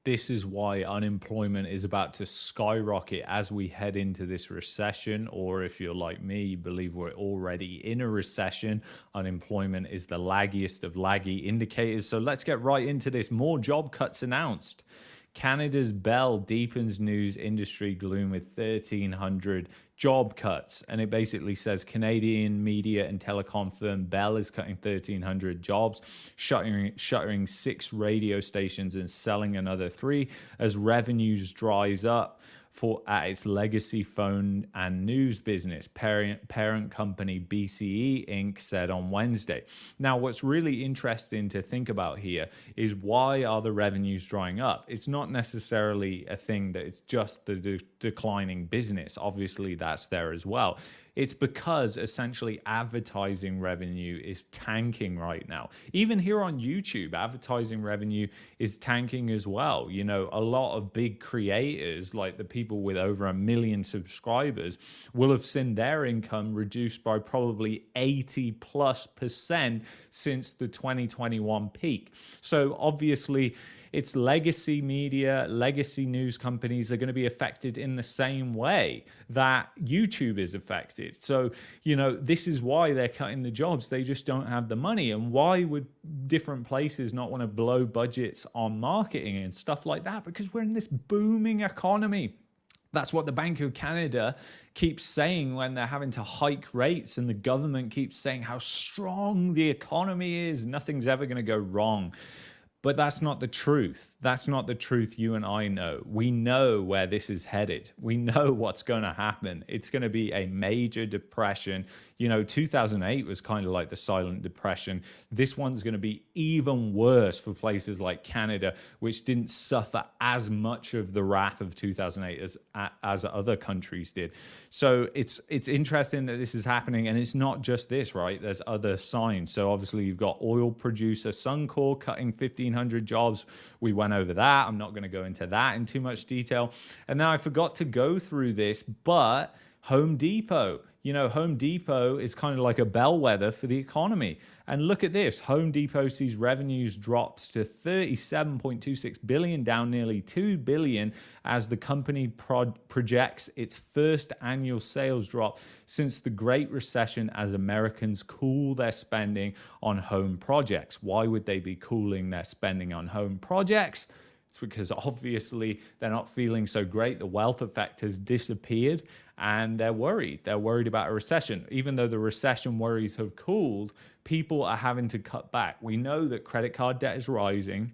this is why unemployment is about to skyrocket as we head into this recession. Or if you're like me, you believe we're already in a recession. Unemployment is the laggiest of laggy indicators. So let's get right into this. More job cuts announced. Canada's Bell deepens news industry gloom with 1,300 job cuts. And it basically says Canadian media and telecom firm Bell is cutting 1,300 jobs, shuttering 6 radio stations and selling another 3 as revenues dries up at its legacy phone and news business. Parent company BCE Inc. said on Wednesday. Now, what's really interesting to think about here is, why are the revenues drying up? It's not necessarily a thing that it's just the declining business. Obviously, that's there as well. It's because essentially advertising revenue is tanking right now. Even here on YouTube, advertising revenue is tanking as well. You know, a lot of big creators, like the people with over 1 million subscribers, will have seen their income reduced by probably 80+% since the 2021 peak. So obviously, it's legacy media, legacy news companies are going to be affected in the same way that YouTube is affected. So, you know, this is why they're cutting the jobs. They just don't have the money. And why would different places not want to blow budgets on marketing and stuff like that? Because we're in this booming economy. That's what the Bank of Canada keeps saying when they're having to hike rates, and the government keeps saying how strong the economy is. Nothing's ever going to go wrong. But that's not the truth. That's not the truth you and I know. We know where this is headed. We know what's going to happen. It's going to be a major depression. You know, 2008 was kind of like the silent depression. This one's going to be even worse for places like Canada, which didn't suffer as much of the wrath of 2008 as other countries did. So it's interesting that this is happening, and it's not just this, right? There's other signs. So obviously you've got oil producer Suncor cutting 1,500 jobs. We went over that. I'm not going to go into that in too much detail. And now I forgot to go through this, but Home Depot. You know, Home Depot is kind of like a bellwether for the economy. And look at this. Home Depot sees revenues drops to $37.26 billion, down nearly $2 billion, as the company projects its first annual sales drop since the Great Recession, as Americans cool their spending on home projects. Why would they be cooling their spending on home projects? It's because obviously they're not feeling so great. The wealth effect has disappeared, and they're worried. They're worried about a recession. Even though the recession worries have cooled, people are having to cut back. We know that credit card debt is rising.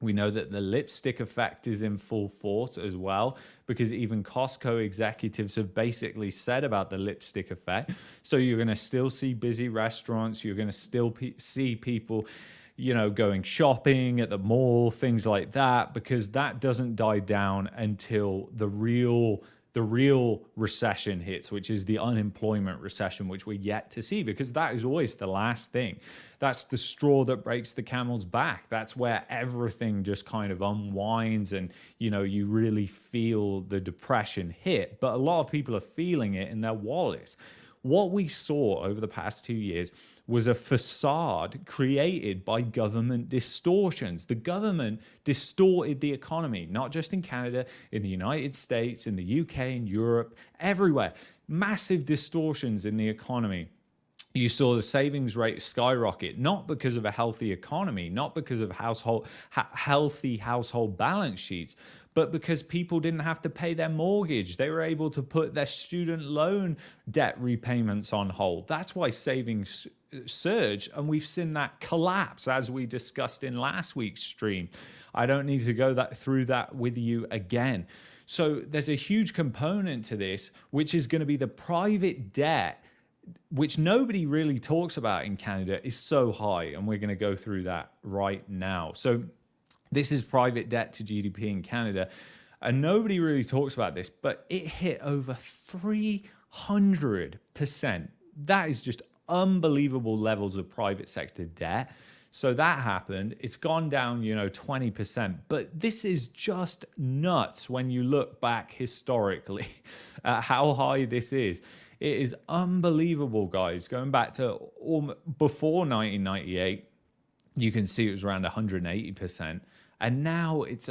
We know that the lipstick effect is in full force as well, because even Costco executives have basically said about the lipstick effect. So you're going to still see busy restaurants. You're going to still see people, you know, going shopping at the mall, things like that, because that doesn't die down until the real recession hits, which is the unemployment recession, which we're yet to see, because that is always the last thing. That's the straw that breaks the camel's back. That's where everything just kind of unwinds, and, you know, you really feel the depression hit. But a lot of people are feeling it in their wallets. What we saw over the past 2 years was a facade created by government distortions. The government distorted the economy, not just in Canada, in the United States, in the UK, in Europe, everywhere. Massive distortions in the economy. You saw the savings rate skyrocket, not because of a healthy economy, not because of healthy household balance sheets, but because people didn't have to pay their mortgage. They were able to put their student loan debt repayments on hold. That's why savings surged, and we've seen that collapse, as we discussed in last week's stream. I don't need to go through that with you again. So there's a huge component to this, which is going to be the private debt, which nobody really talks about in Canada, is so high, and we're going to go through that right now. So this is private debt to GDP in Canada, and nobody really talks about this, but it hit over 300%. That is just unbelievable levels of private sector debt. So that happened. It's gone down, 20%. But this is just nuts when you look back historically at how high this is. It is unbelievable, guys. Going back to before 1998, you can see it was around 180%. And now it's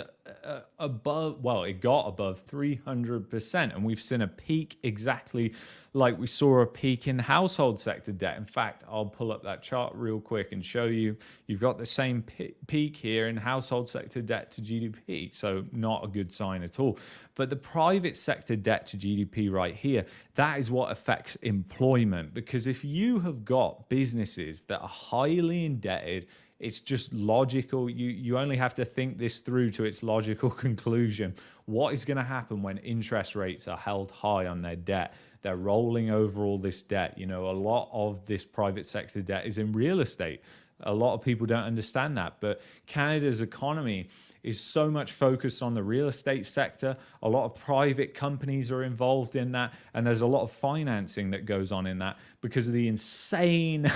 above, well, it got above 300%. And we've seen a peak exactly like we saw a peak in household sector debt. In fact, I'll pull up that chart real quick and show you. You've got the same peak here in household sector debt to GDP. So not a good sign at all. But the private sector debt to GDP right here, that is what affects employment. Because if you have got businesses that are highly indebted, it's just logical. You only have to think this through to its logical conclusion. What is going to happen when interest rates are held high on their debt? They're rolling over all this debt. You know, a lot of this private sector debt is in real estate. A lot of people don't understand that. But Canada's economy is so much focused on the real estate sector. A lot of private companies are involved in that. And there's a lot of financing that goes on in that because of the insane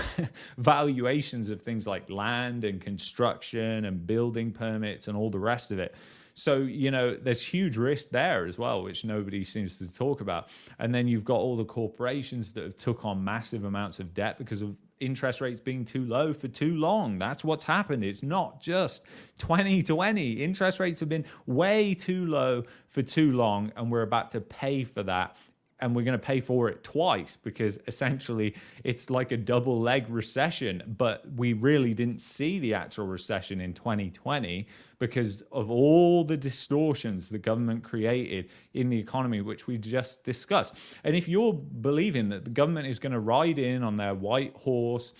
valuations of things like land and construction and building permits and all the rest of it. So, you know, there's huge risk there as well, which nobody seems to talk about. And then you've got all the corporations that have took on massive amounts of debt because of interest rates being too low for too long. That's what's happened. It's not just 2020. Interest rates have been way too low for too long, and we're about to pay for that. And we're going to pay for it twice because essentially it's like a double leg recession. But we really didn't see the actual recession in 2020 because of all the distortions the government created in the economy, which we just discussed. And if you're believing that the government is going to ride in on their white horse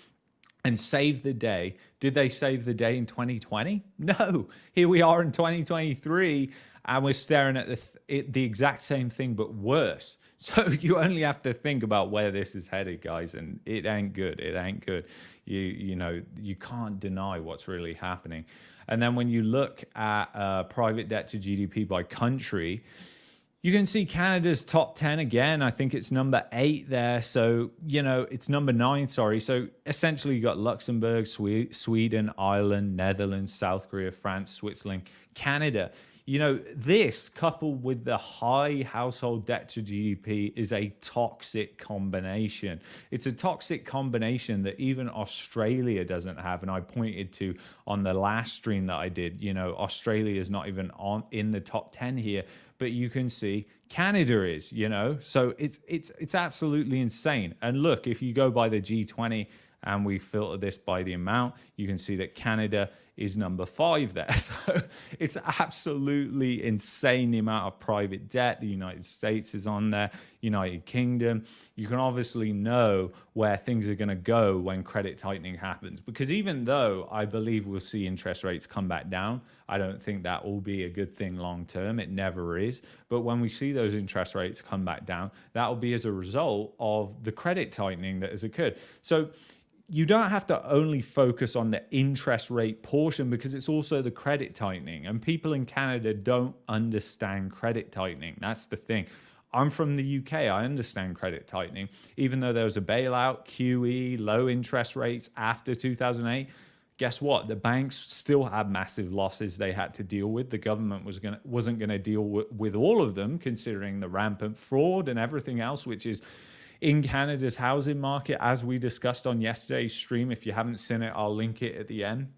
and save the day, did they save the day in 2020? No. Here we are in 2023 and we're staring at the exact same thing, but worse. So you only have to think about where this is headed, guys, and it ain't good. It ain't good. You know, you can't deny what's really happening. And then when you look at private debt to GDP by country, you can see Canada's top 10 again. I think it's number 8 there. So, you know, it's number 9, sorry. So essentially you got Luxembourg, Sweden, Ireland, Netherlands, South Korea, France, Switzerland, Canada. You know, this coupled with the high household debt to GDP is a toxic combination. It's a toxic combination that even Australia doesn't have. And I pointed to on the last stream that I did, you know, Australia is not even in the top 10 here, but you can see Canada is, you know, so it's absolutely insane. And look, if you go by the G20 and we filter this by the amount, you can see that Canada is number 5 there. So it's absolutely insane the amount of private debt. The United States is on there, United Kingdom. You can obviously know where things are going to go when credit tightening happens. Because even though I believe we'll see interest rates come back down, I don't think that will be a good thing long term. It never is. But when we see those interest rates come back down, that will be as a result of the credit tightening that has occurred. So you don't have to only focus on the interest rate portion because it's also the credit tightening. And people in Canada don't understand credit tightening. That's the thing. I'm from the UK. I understand credit tightening. Even though there was a bailout, QE, low interest rates after 2008, guess what? The banks still had massive losses they had to deal with. The government wasn't going to deal with all of them, considering the rampant fraud and everything else, which is in Canada's housing market, as we discussed on yesterday's stream. If you haven't seen it, I'll link it at the end.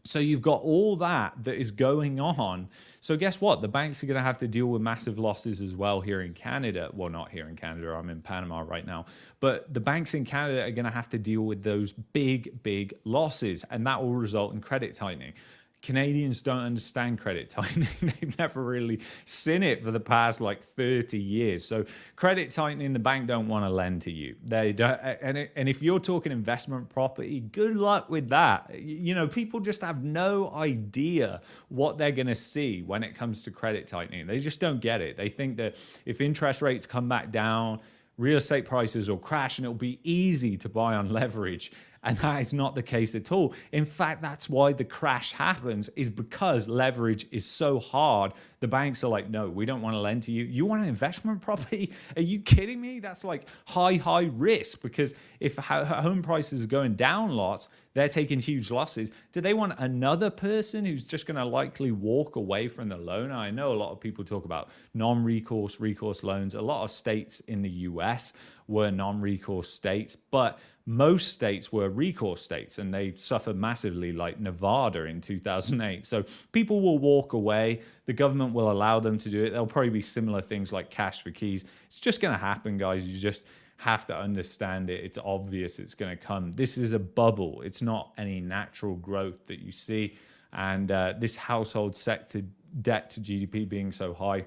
So you've got all that is going on. So guess what? The banks are going to have to deal with massive losses as well here in Canada. Well, not here in Canada. I'm in Panama right now. But the banks in Canada are going to have to deal with those big, big losses. And that will result in credit tightening. Canadians don't understand credit tightening. They've never really seen it for the past like 30 years. So credit tightening, the bank don't want to lend to you. They don't. And if you're talking investment property, good luck with that. You know, people just have no idea what they're going to see when it comes to credit tightening. They just don't get it. They think that if interest rates come back down, real estate prices will crash and it'll be easy to buy on leverage. And that is not the case at all. In fact, that's why the crash happens, is because leverage is so hard. The banks are like, no, we don't want to lend to you. You want an investment property? Are you kidding me? That's like high risk, because if home prices are going down lots, they're taking huge losses. Do they want another person who's just going to likely walk away from the loan? I know a lot of people talk about non-recourse, recourse loans. A lot of states in the US were non-recourse states, but most states were recourse states, and they suffered massively, like Nevada in 2008. So people will walk away. The government will allow them to do it. There'll probably be similar things like cash for keys. It's just going to happen, guys. You just have to understand it. It's obvious it's going to come. This is a bubble. It's not any natural growth that you see. And this household sector debt to GDP being so high,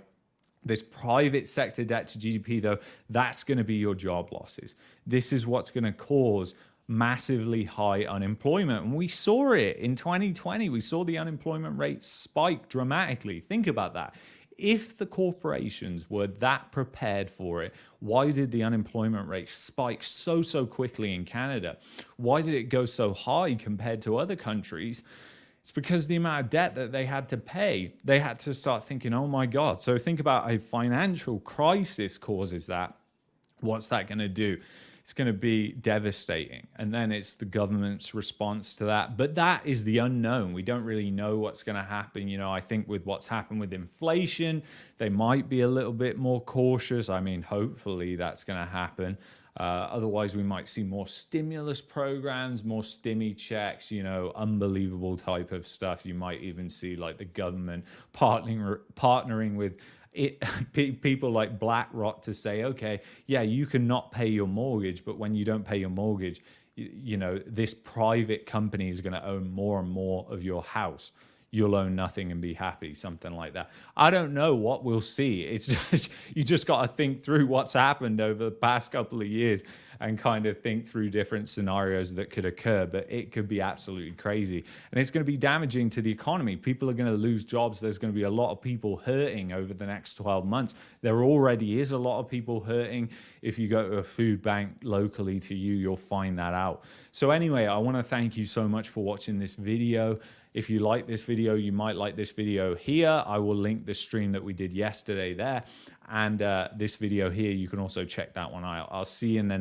this private sector debt to GDP, though, that's going to be your job losses. This is what's going to cause massively high unemployment. And we saw it in 2020. We saw the unemployment rate spike dramatically. Think about that. If the corporations were that prepared for it, why did the unemployment rate spike so quickly in Canada? Why did it go so high compared to other countries? It's because the amount of debt that they had to pay, they had to start thinking, oh my God. So think about a financial crisis causes that. What's that going to do? It's going to be devastating. And then it's the government's response to that. But that is the unknown. We don't really know what's going to happen. You know, I think with what's happened with inflation, they might be a little bit more cautious. I mean, hopefully that's going to happen. Otherwise, we might see more stimulus programs, more stimmy checks, you know, unbelievable type of stuff. You might even see like the government partnering with people like BlackRock to say, okay, yeah, you can not pay your mortgage, but when you don't pay your mortgage, you know, this private company is going to own more and more of your house. You'll own nothing and be happy, something like that. I don't know what we'll see. It's just, you just got to think through what's happened over the past couple of years and kind of think through different scenarios that could occur, but it could be absolutely crazy. And it's going to be damaging to the economy. People are going to lose jobs. There's going to be a lot of people hurting over the next 12 months. There already is a lot of people hurting. If you go to a food bank locally to you, you'll find that out. So anyway, I want to thank you so much for watching this video. If you like this video, you might like this video here. I will link the stream that we did yesterday there. And this video here, you can also check that one out. I'll see you in the next